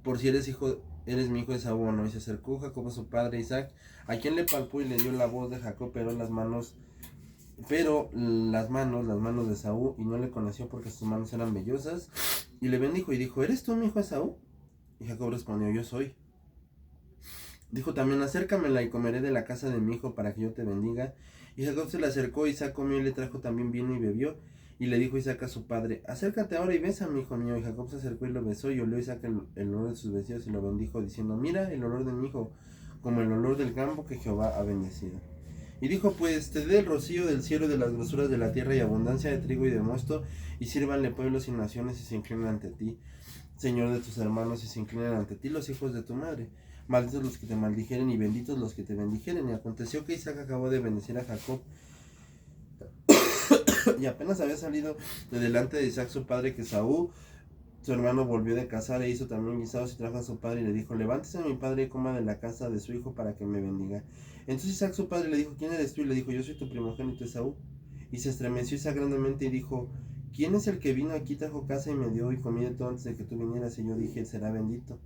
por si eres mi hijo Esaú o no. Y se acercó Jacob a su padre Isaac, a quien le palpó y le dio la voz de Jacob, pero las manos de Esaú, y no le conoció porque sus manos eran vellosas. Y le bendijo y dijo: ¿Eres tú mi hijo Esaú? Y Jacob respondió: Yo soy. Dijo también: acércamela y comeré de la casa de mi hijo para que yo te bendiga. Y Jacob se le acercó, Isaac comió y le trajo también vino y bebió. Y le dijo Isaac a su padre: acércate ahora y besa, mi hijo mío. Y Jacob se acercó y lo besó, y olió Isaac el olor de sus vestidos y lo bendijo, diciendo: mira el olor de mi hijo, como el olor del campo que Jehová ha bendecido. Y dijo: pues te dé el rocío del cielo y de las grosuras de la tierra y abundancia de trigo y de mosto, y sírvanle pueblos y naciones y se inclinen ante ti, Señor de tus hermanos, y se inclinen ante ti los hijos de tu madre. Malditos los que te maldijeren y benditos los que te bendijeren. Y aconteció que Isaac acabó de bendecir a Jacob, y apenas había salido de delante de Isaac su padre, que Esaú su hermano volvió de cazar, e hizo también guisados y trajo a su padre y le dijo: levántese mi padre y coma de la casa de su hijo para que me bendiga. Entonces Isaac su padre le dijo: ¿quién eres tú? Y le dijo: yo soy tu primogénito Esaú. Y se estremeció Isaac grandemente y dijo: ¿quién es el que vino aquí, trajo casa y me dio, y comí de todo antes de que tú vinieras? Y yo dije: será bendito.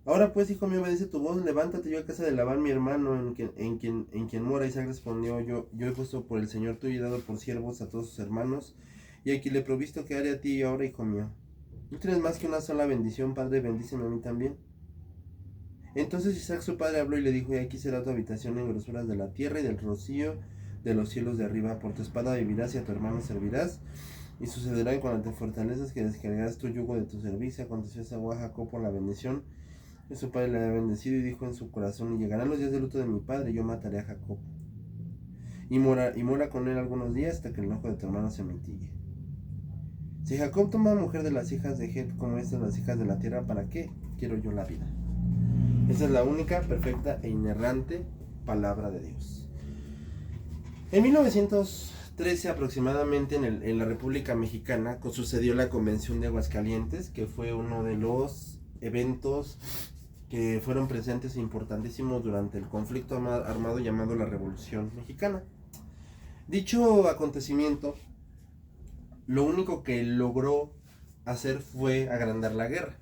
Ahora pues, hijo mío, obedece tu voz, levántate yo a casa de Labán mi hermano, en quien mora. Isaac respondió: yo he puesto por el Señor tuyo y dado por siervos a todos sus hermanos, y aquí le he provisto que haré a ti y ahora, hijo mío. ¿No tienes más que una sola bendición, padre? Bendíceme a mí también. Entonces Isaac su padre habló y le dijo: y aquí será tu habitación en grosuras de la tierra y del rocío de los cielos de arriba. Por tu espada vivirás y a tu hermano servirás. Y sucederá en cuando te fortalezas que descargarás tu yugo de tu servicio. Aconteció Esaú a Jacob por la bendición que su padre le había bendecido, y dijo en su corazón: y llegarán los días de luto de mi padre, y yo mataré a Jacob. Y mora con él algunos días hasta que el enojo de tu hermano se mitigue. Si Jacob toma mujer de las hijas de Het como estas las hijas de la tierra, ¿para qué quiero yo la vida? Esa es la única, perfecta e inerrante palabra de Dios. En 1913 aproximadamente, en la República Mexicana, sucedió la Convención de Aguascalientes, que fue uno de los eventos que fueron presentes e importantísimos durante el conflicto armado llamado la Revolución Mexicana. Dicho acontecimiento, lo único que logró hacer fue agrandar la guerra,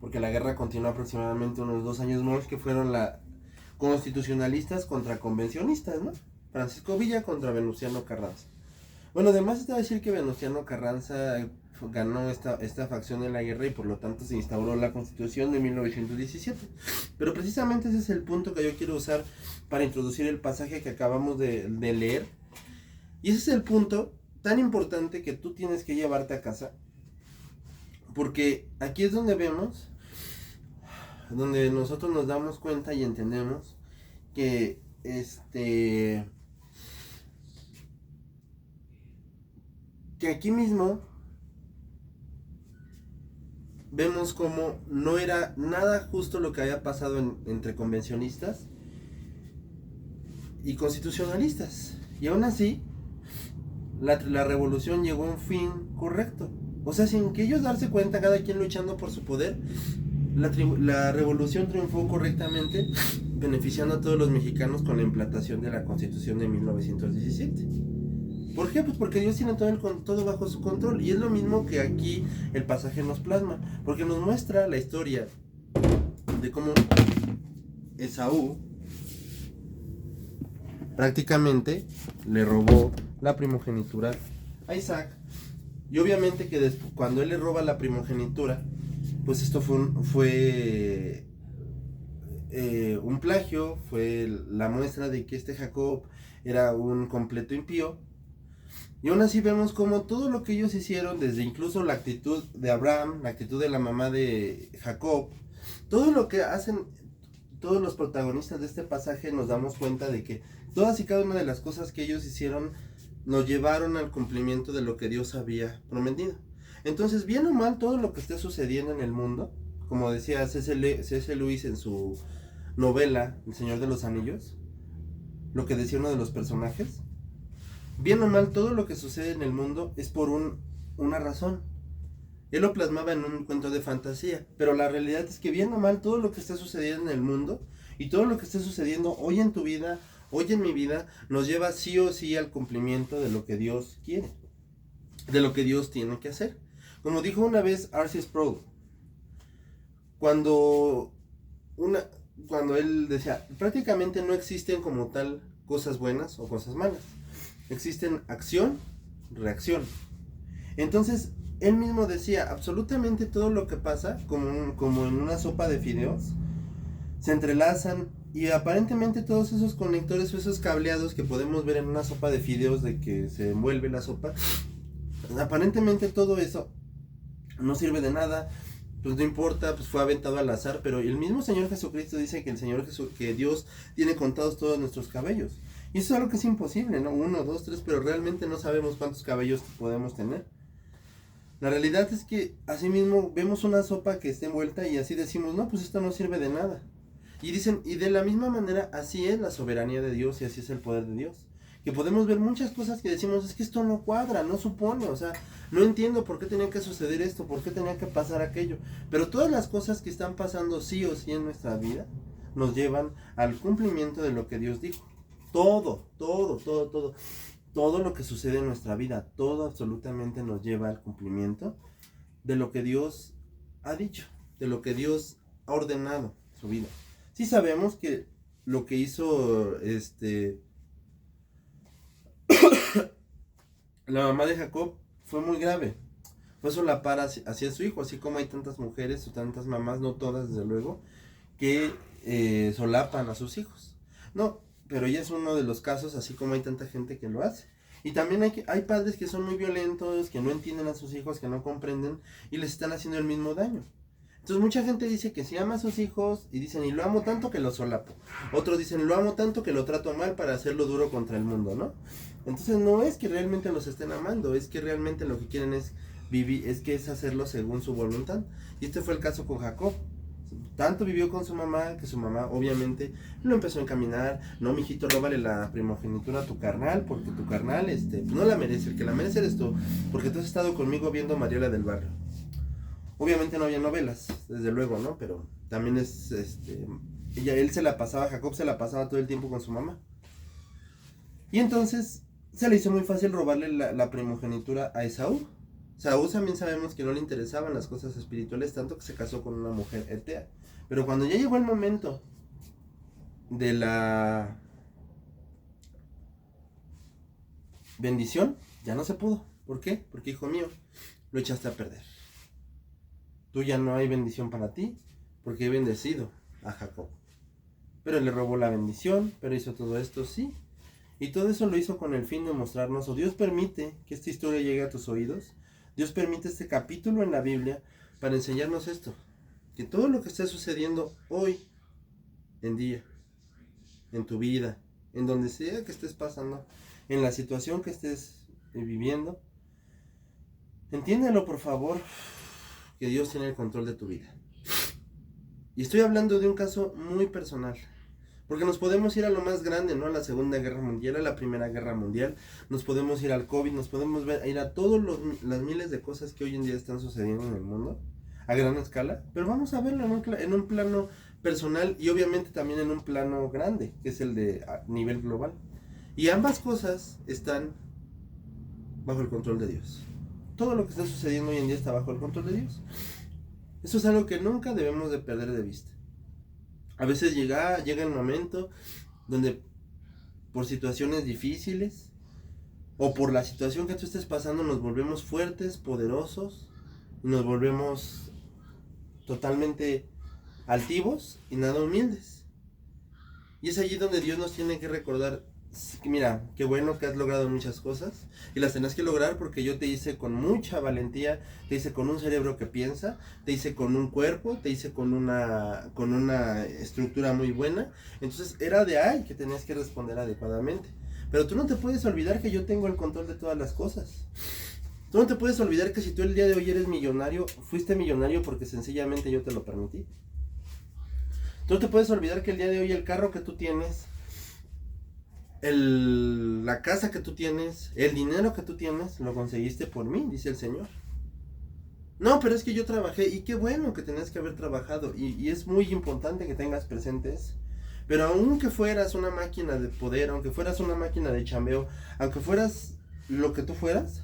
porque la guerra continuó aproximadamente unos 2 años más, que fueron la constitucionalistas contra convencionistas, ¿no? Francisco Villa contra Venustiano Carranza. Bueno, además está decir que Venustiano Carranza ganó esta facción en la guerra, y por lo tanto se instauró la Constitución de 1917. Pero precisamente ese es el punto que yo quiero usar para introducir el pasaje que acabamos de leer. Y ese es el punto tan importante que tú tienes que llevarte a casa, porque aquí es donde vemos, donde nosotros nos damos cuenta y entendemos que que aquí mismo vemos como no era nada justo lo que había pasado entre convencionistas y constitucionalistas, y aún así la revolución llegó a un fin correcto. O sea, sin que ellos darse cuenta, cada quien luchando por su poder, la revolución triunfó correctamente, beneficiando a todos los mexicanos con la implantación de la Constitución de 1917. ¿Por qué? Pues porque Dios tiene todo bajo su control. Y es lo mismo que aquí el pasaje nos plasma, porque nos muestra la historia de cómo Esaú prácticamente le robó la primogenitura a Isaac. Y obviamente que cuando él le roba la primogenitura, pues esto fue un plagio, fue la muestra de que este Jacob era un completo impío. Y aún así vemos como todo lo que ellos hicieron, desde incluso la actitud de Abraham, la actitud de la mamá de Jacob, todo lo que hacen todos los protagonistas de este pasaje, nos damos cuenta de que todas y cada una de las cosas que ellos hicieron nos llevaron al cumplimiento de lo que Dios había prometido. Entonces, bien o mal, todo lo que esté sucediendo en el mundo, como decía C.S. Lewis en su novela El Señor de los Anillos, lo que decía uno de los personajes, bien o mal, todo lo que sucede en el mundo es por una razón. Él lo plasmaba en un cuento de fantasía, pero la realidad es que bien o mal, todo lo que está sucediendo en el mundo y todo lo que está sucediendo hoy en tu vida, hoy en mi vida, nos lleva sí o sí al cumplimiento de lo que Dios quiere, de lo que Dios tiene que hacer. Como dijo una vez R.C. Sproul, cuando una cuando él decía, prácticamente no existen como tal cosas buenas o cosas malas. Existen acción, reacción. Entonces, él mismo decía, absolutamente todo lo que pasa, como en una sopa de fideos, se entrelazan y aparentemente todos esos conectores o esos cableados que podemos ver en una sopa de fideos de que se envuelve la sopa, aparentemente todo eso no sirve de nada, pues no importa, pues fue aventado al azar, pero el mismo Señor Jesucristo dice que que Dios tiene contados todos nuestros cabellos. Y eso es algo que es imposible, ¿no? 1, 2, 3, pero realmente no sabemos cuántos cabellos podemos tener. La realidad es que así mismo vemos una sopa que está envuelta y así decimos, no, pues esto no sirve de nada. Y dicen, y de la misma manera, así es la soberanía de Dios y así es el poder de Dios. Que podemos ver muchas cosas que decimos, es que esto no cuadra, no supone, o sea, no entiendo por qué tenía que suceder esto, por qué tenía que pasar aquello. Pero todas las cosas que están pasando sí o sí en nuestra vida nos llevan al cumplimiento de lo que Dios dijo. Todo lo que sucede en nuestra vida, todo absolutamente nos lleva al cumplimiento de lo que Dios ha dicho, de lo que Dios ha ordenado en su vida. Sí sabemos que lo que hizo la mamá de Jacob fue muy grave. Fue solapar hacia su hijo, así como hay tantas mujeres o tantas mamás, no todas desde luego, que solapan a sus hijos. No, pero ella es uno de los casos, así como hay tanta gente que lo hace. Y también hay padres que son muy violentos, que no entienden a sus hijos, que no comprenden y les están haciendo el mismo daño. Entonces mucha gente dice que si ama a sus hijos y dicen, y lo amo tanto que lo solapo. Otros dicen, lo amo tanto que lo trato mal para hacerlo duro contra el mundo, ¿no? Entonces no es que realmente los estén amando, es que realmente lo que quieren es vivir, es hacerlo según su voluntad. Y este fue el caso con Jacob. Tanto vivió con su mamá, que su mamá obviamente lo empezó a encaminar. No, mijito, róbale la primogenitura a tu carnal, porque tu carnal no la merece, el que la merece eres tú, porque tú has estado conmigo viendo Mariela del Barrio. Obviamente no había novelas, desde luego, ¿no? Pero también Jacob se la pasaba todo el tiempo con su mamá. Y entonces se le hizo muy fácil robarle la primogenitura a Esaú. Saúl también sabemos que no le interesaban las cosas espirituales, tanto que se casó con una mujer etea. Pero cuando ya llegó el momento de la bendición, ya no se pudo. ¿Por qué? Porque, hijo mío, lo echaste a perder. Tú ya no hay bendición para ti, porque he bendecido a Jacob. Pero le robó la bendición, pero hizo todo esto, sí. Y todo eso lo hizo con el fin de mostrarnos, o Dios permite que esta historia llegue a tus oídos. Dios permite este capítulo en la Biblia para enseñarnos esto. Que todo lo que está sucediendo hoy en día, en tu vida, en donde sea que estés pasando, en la situación que estés viviendo, entiéndelo por favor, que Dios tiene el control de tu vida. Y estoy hablando de un caso muy personal. Porque nos podemos ir a lo más grande, ¿no? A la Segunda Guerra Mundial, a la Primera Guerra Mundial. Nos podemos ir al COVID, nos podemos ir a todas las miles de cosas que hoy en día están sucediendo en el mundo. A gran escala. Pero vamos a verlo en un plano personal y obviamente también en un plano grande, que es el de a nivel global. Y ambas cosas están bajo el control de Dios. Todo lo que está sucediendo hoy en día está bajo el control de Dios. Eso es algo que nunca debemos de perder de vista. A veces llega el momento donde por situaciones difíciles o por la situación que tú estés pasando nos volvemos fuertes, poderosos, y nos volvemos totalmente altivos y nada humildes. Y es allí donde Dios nos tiene que recordar que mira, qué bueno que has logrado muchas cosas y las tenés que lograr porque yo te hice con mucha valentía, te hice con un cerebro que piensa, te hice con un cuerpo, te hice con una estructura muy buena. Entonces era de ahí que tenías que responder adecuadamente. Pero tú no te puedes olvidar que yo tengo el control de todas las cosas. Tú no te puedes olvidar que si tú el día de hoy eres millonario, fuiste millonario porque sencillamente yo te lo permití. Tú no te puedes olvidar que el día de hoy el carro que tú tienes, la casa que tú tienes, el dinero que tú tienes, lo conseguiste por mí, dice el Señor. No, pero es que yo trabajé, y qué bueno que tenés que haber trabajado, y es muy importante que tengas presentes. Pero aunque fueras una máquina de poder, aunque fueras una máquina de chambeo, aunque fueras lo que tú fueras,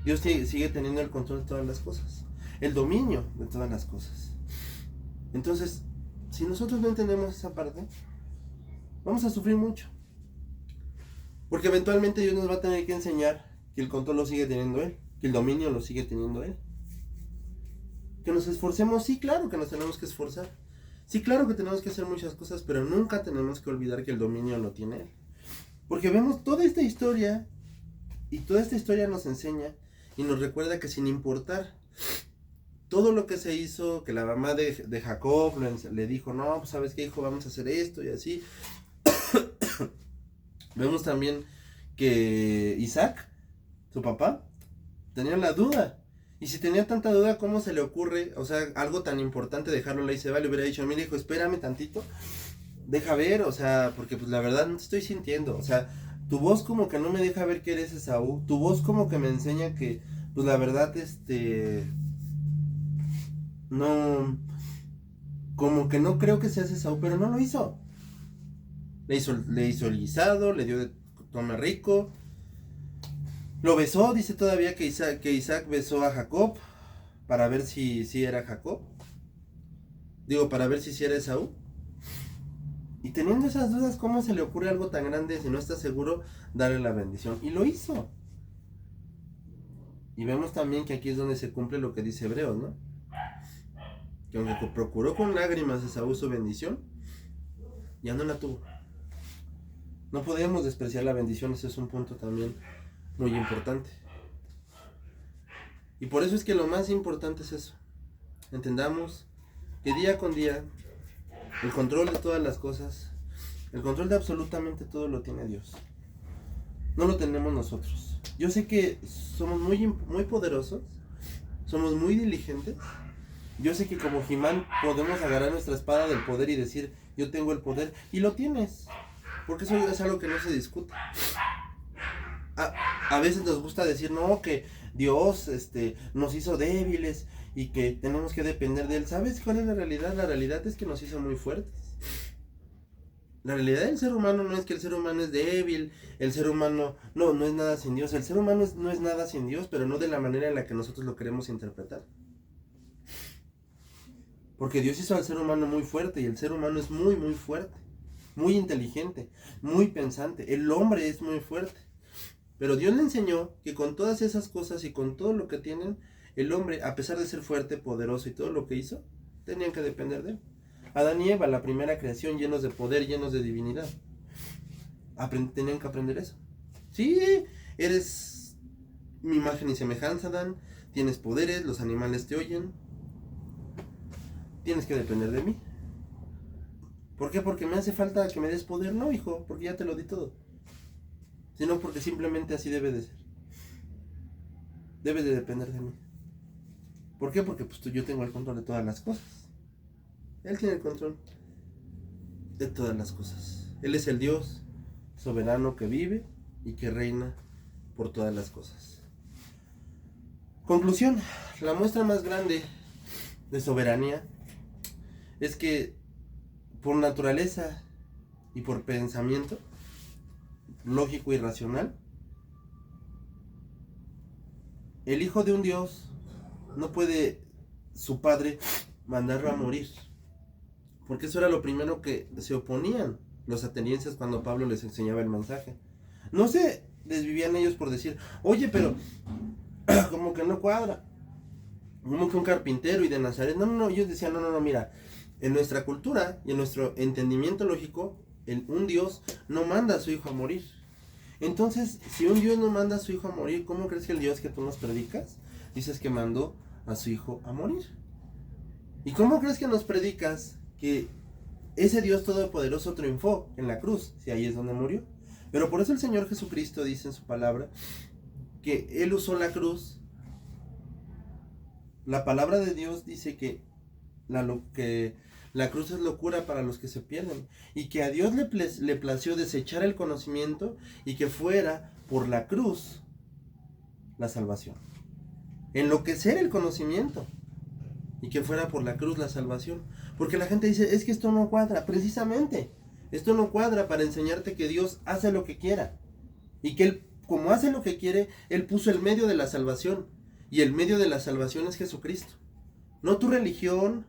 Dios sigue teniendo el control de todas las cosas, el dominio de todas las cosas. Entonces, si nosotros no entendemos esa parte, vamos a sufrir mucho. Porque eventualmente Dios nos va a tener que enseñar que el control lo sigue teniendo Él, que el dominio lo sigue teniendo Él. Que nos esforcemos, sí, claro que nos tenemos que esforzar. Sí, claro que tenemos que hacer muchas cosas, pero nunca tenemos que olvidar que el dominio lo tiene Él. Porque vemos toda esta historia, y toda esta historia nos enseña y nos recuerda que sin importar todo lo que se hizo, que la mamá de Jacob le dijo, no, pues sabes qué, hijo, vamos a hacer esto y así. Vemos también que Isaac, su papá, tenía la duda. Y si tenía tanta duda, ¿cómo se le ocurre, o sea, algo tan importante dejarlo ahí? Se va, le hubiera dicho, mira hijo, espérame tantito, deja ver, o sea, porque pues la verdad no te estoy sintiendo, o sea, tu voz como que no me deja ver que eres Esaú, tu voz como que me enseña que, pues la verdad, no, como que no creo que seas Esaú, pero no lo hizo. Le hizo el guisado, le dio de comer rico, lo besó, dice todavía que Isaac besó a Jacob para ver si era Jacob. Digo, para ver si era Esaú. Y teniendo esas dudas, ¿cómo se le ocurre algo tan grande si no está seguro darle la bendición? Y lo hizo. Y vemos también que aquí es donde se cumple lo que dice Hebreos, ¿no? Que aunque procuró con lágrimas Esaú su bendición, ya no la tuvo. No podemos despreciar la bendición, ese es un punto también muy importante. Y por eso es que lo más importante es eso. Entendamos que día con día el control de todas las cosas, el control de absolutamente todo lo tiene Dios. No lo tenemos nosotros. Yo sé que somos muy poderosos, somos muy diligentes. Yo sé que como He-Man podemos agarrar nuestra espada del poder y decir, yo tengo el poder, y lo tienes, porque eso es algo que no se discute. A veces nos gusta decir, no, que Dios nos hizo débiles y que tenemos que depender de Él. ¿Sabes cuál es la realidad? La realidad es que nos hizo muy fuertes. La realidad del ser humano no es que el ser humano es débil, el ser humano no es nada sin Dios. El ser humano no es nada sin Dios, pero no de la manera en la que nosotros lo queremos interpretar. Porque Dios hizo al ser humano muy fuerte y el ser humano es muy fuerte, muy inteligente, muy pensante. El hombre es muy fuerte. Pero Dios le enseñó que con todas esas cosas y con todo lo que tienen, el hombre, a pesar de ser fuerte, poderoso y todo lo que hizo, tenían que depender de Él. Adán y Eva, la primera creación, llenos de poder, llenos de divinidad. Tenían que aprender eso. Sí, eres mi imagen y semejanza, Adán. Tienes poderes, los animales te oyen. Tienes que depender de mí. ¿Por qué? Porque me hace falta que me des poder. No, hijo, porque ya te lo di todo. Sino porque simplemente así debe de ser. Debes de depender de mí. ¿Por qué? Porque pues yo tengo el control de todas las cosas. Él tiene el control de todas las cosas. Él es el Dios soberano que vive y que reina por todas las cosas. Conclusión, la muestra más grande de soberanía es que por naturaleza y por pensamiento lógico y racional, el hijo de un Dios no puede su padre mandarlo a morir, porque eso era lo primero que se oponían los atenienses cuando Pablo les enseñaba el mensaje. No se desvivían ellos por decir, oye, pero como que no cuadra, como que un carpintero y de Nazaret. No, ellos decían, no, mira, en nuestra cultura y en nuestro entendimiento lógico, un Dios no manda a su hijo a morir. Entonces, si un Dios no manda a su hijo a morir, ¿cómo crees que el Dios que tú nos predicas dices que mandó a su hijo a morir? ¿Y cómo crees que nos predicas que ese Dios todopoderoso triunfó en la cruz, si ahí es donde murió? Pero por eso el Señor Jesucristo dice en su palabra que Él usó la cruz. La palabra de Dios dice que la cruz es locura para los que se pierden, y que a Dios le plació desechar el conocimiento y que fuera por la cruz la salvación. Enloquecer el conocimiento y que fuera por la cruz la salvación. Porque la gente dice, es que esto no cuadra. Precisamente, esto no cuadra para enseñarte que Dios hace lo que quiera. Y que Él, como hace lo que quiere, Él puso el medio de la salvación. Y el medio de la salvación es Jesucristo. No tu religión,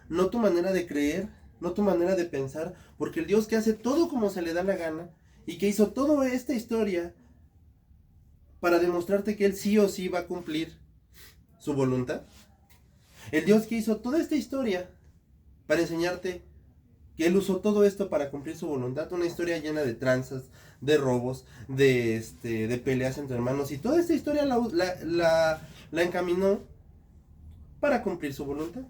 no tu manera de creer, no tu manera de pensar, porque el Dios que hace todo como se le da la gana y que hizo toda esta historia para demostrarte que Él sí o sí va a cumplir su voluntad. El Dios que hizo toda esta historia para enseñarte que Él usó todo esto para cumplir su voluntad. Una historia llena de tranzas, de robos, de peleas entre hermanos. Y toda esta historia la encaminó para cumplir su voluntad.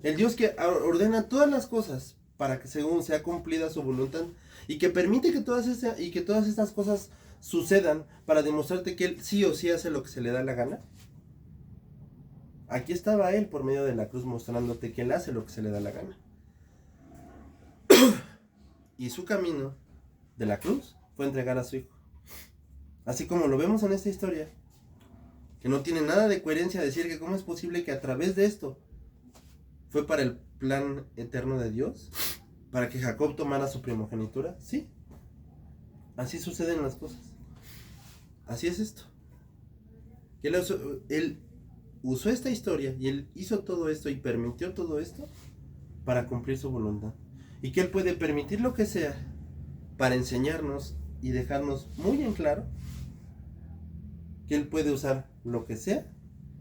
El Dios que ordena todas las cosas para que según sea cumplida su voluntad. Y que permite que todas estas cosas sucedan para demostrarte que Él sí o sí hace lo que se le da la gana. Aquí estaba Él por medio de la cruz mostrándote que Él hace lo que se le da la gana. Y su camino de la cruz fue entregar a su hijo. Así como lo vemos en esta historia, que no tiene nada de coherencia decir que cómo es posible que a través de esto fue para el plan eterno de Dios, para que Jacob tomara su primogenitura. Sí, así suceden las cosas. Así es esto. Él usó esta historia y Él hizo todo esto y permitió todo esto para cumplir su voluntad. Y que Él puede permitir lo que sea para enseñarnos y dejarnos muy en claro que Él puede usar lo que sea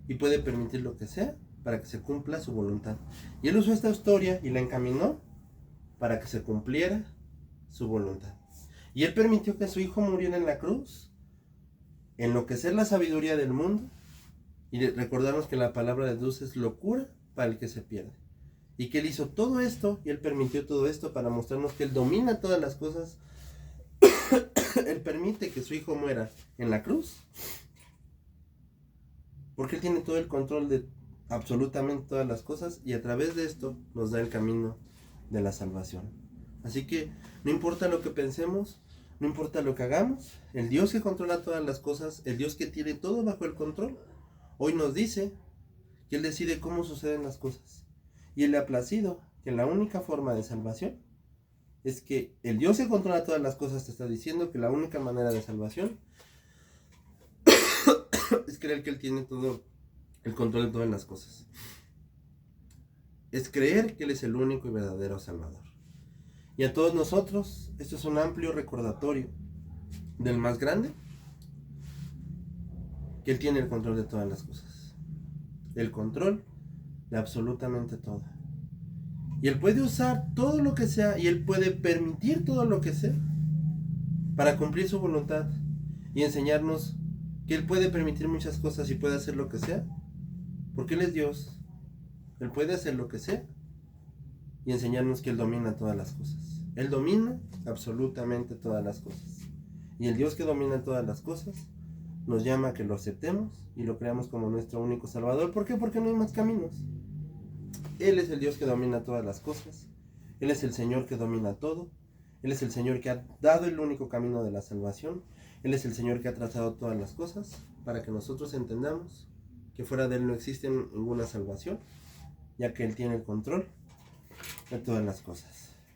y puede permitir lo que sea para que se cumpla su voluntad. Y Él usó esta historia y la encaminó para que se cumpliera su voluntad. Y Él permitió que su hijo muriera en la cruz, enloquecer la sabiduría del mundo y recordarnos que la palabra de Dios es locura para el que se pierde. Y que Él hizo todo esto y Él permitió todo esto para mostrarnos que Él domina todas las cosas. Él permite que su hijo muera en la cruz porque Él tiene todo el control de absolutamente todas las cosas y a través de esto nos da el camino de la salvación. Así que no importa lo que pensemos, no importa lo que hagamos, el Dios que controla todas las cosas, el Dios que tiene todo bajo el control, hoy nos dice que Él decide cómo suceden las cosas. Y Él le ha placido que la única forma de salvación es que el Dios que controla todas las cosas te está diciendo que la única manera de salvación es creer que Él tiene todo el control de todas las cosas. Es creer que Él es el único y verdadero Salvador. Y a todos nosotros, esto es un amplio recordatorio del más grande, que Él tiene el control de todas las cosas. El control de absolutamente todo. Y Él puede usar todo lo que sea y Él puede permitir todo lo que sea para cumplir su voluntad y enseñarnos que Él puede permitir muchas cosas y puede hacer lo que sea, porque Él es Dios. Él puede hacer lo que sea y enseñarnos que Él domina todas las cosas. Él domina absolutamente todas las cosas. Y el Dios que domina todas las cosas nos llama a que lo aceptemos y lo creamos como nuestro único Salvador. ¿Por qué? Porque no hay más caminos. Él es el Dios que domina todas las cosas. Él es el Señor que domina todo. Él es el Señor que ha dado el único camino de la salvación. Él es el Señor que ha trazado todas las cosas para que nosotros entendamos que fuera de Él no existe ninguna salvación, ya que Él tiene el control de todas las cosas.